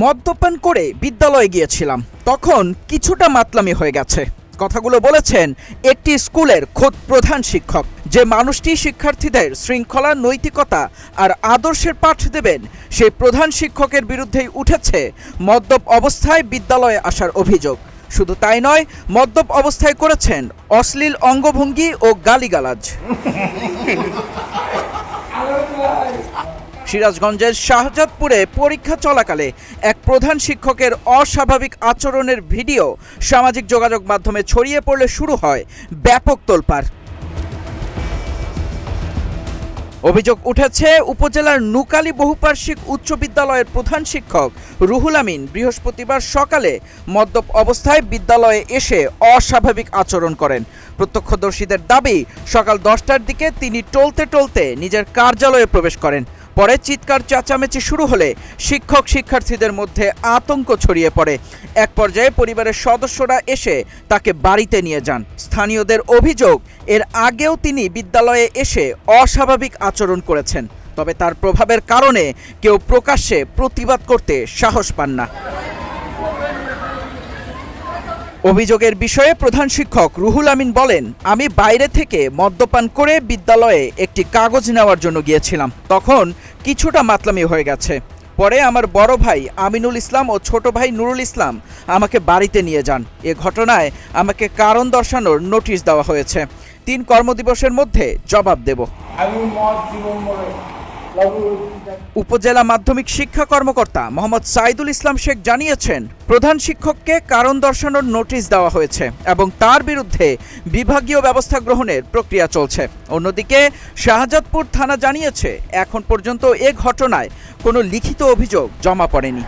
মদ্যপান করে বিদ্যালয়ে গিয়েছিলাম, তখন কিছুটা মাতলামি হয়ে গেছে। কথাগুলো বলেছেন একটি স্কুলের খোদ প্রধান শিক্ষক। যে মানুষটি শিক্ষার্থীদের শৃঙ্খলা, নৈতিকতা আর আদর্শের পাঠ দেবেন, সেই প্রধান শিক্ষকের বিরুদ্ধেই উঠেছে মদ্যপ অবস্থায় বিদ্যালয়ে আসার অভিযোগ। শুধু তাই নয়, মদ্যপ অবস্থায় করেছেন অশ্লীল অঙ্গভঙ্গি ও গালিগালাজ। সিরাজগঞ্জের শাহজাদপুরে পরীক্ষা চলাকালে এক প্রধান শিক্ষকের অস্বাভাবিক আচরণের ভিডিও সামাজিক যোগাযোগ মাধ্যমে ছড়িয়ে পড়লে শুরু হয় ব্যাপক তোলপাড়। অভিযোগ উঠেছে উপজেলার নুকালী বহুপার্শ্বিক উচ্চ বিদ্যালয়ের প্রধান শিক্ষক রুহুল আমিন বৃহস্পতিবার সকালে মদ্যপ অবস্থায় বিদ্যালয়ে এসে অস্বাভাবিক আচরণ করেন। প্রত্যক্ষদর্শীদের দাবি, সকাল 10টার দিকে তিনি টলতে টলতে নিজের কার্যালয়ে প্রবেশ করেন। পরে চিৎকার চেঁচামেচি শুরু হলে শিক্ষক শিক্ষার্থীদের মধ্যে আতঙ্ক ছড়িয়ে পড়ে। এক পর্যায়ে পরিবারের সদস্যরা এসে তাকে বাড়িতে নিয়ে যান। স্থানীয়দের অভিযোগ, এর আগেও তিনি বিদ্যালয়ে এসে অস্বাভাবিক আচরণ করেছেন, তবে তার প্রভাবের কারণে কেউ প্রকাশ্যে প্রতিবাদ করতে সাহস পান না। অভিযোগের বিষয়ে প্রধান শিক্ষক রুহুল আমিন বলেন, আমি বাইরে থেকে মদ্যপান করে বিদ্যালয়ে একটি কাগজ নেওয়ার জন্য গিয়েছিলাম। তখন কিছুটা মাতলামি হয়ে গেছে। পরে আমার বড় ভাই আমিনুল ইসলাম ও ছোট ভাই নুরুল ইসলাম আমাকে বাড়িতে নিয়ে যান। এ ঘটনায় আমাকে কারণ দর্শানোর নোটিশ দেওয়া হয়েছে। 3 কর্মদিবসের মধ্যে জবাব দেব। উপজেলা মাধ্যমিক শিক্ষা কর্মকর্তা মোহাম্মদ সাইদুল ইসলাম শেখ জানিয়েছেন, প্রধান শিক্ষককে কারণ দর্শানোর নোটিশ দেওয়া হয়েছে এবং তার বিরুদ্ধে বিভাগীয় ব্যবস্থা গ্রহণের প্রক্রিয়া চলছে। অন্যদিকে শাহজাদপুর থানা জানিয়েছে, এখন পর্যন্ত এ ঘটনায় কোনো লিখিত অভিযোগ জমা পড়েনি।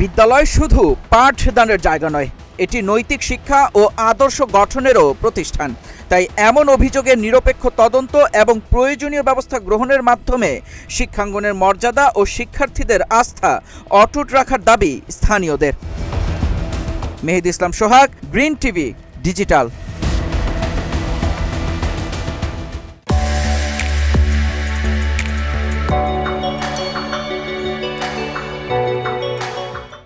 বিদ্যালয় শুধু পাঠদানের জায়গা নয়, এটি নৈতিক শিক্ষা ও আদর্শ গঠনেরও প্রতিষ্ঠান। তাই এমন অভিযোগের নিরপেক্ষ তদন্ত এবং প্রয়োজনীয় ব্যবস্থা গ্রহণের মাধ্যমে শিক্ষাঙ্গনের মর্যাদা ও শিক্ষার্থীদের আস্থা অটুট রাখার দাবি স্থানীয়দের। মেহেদী ইসলাম সোহাগ, গ্রিন টিভি ডিজিটাল।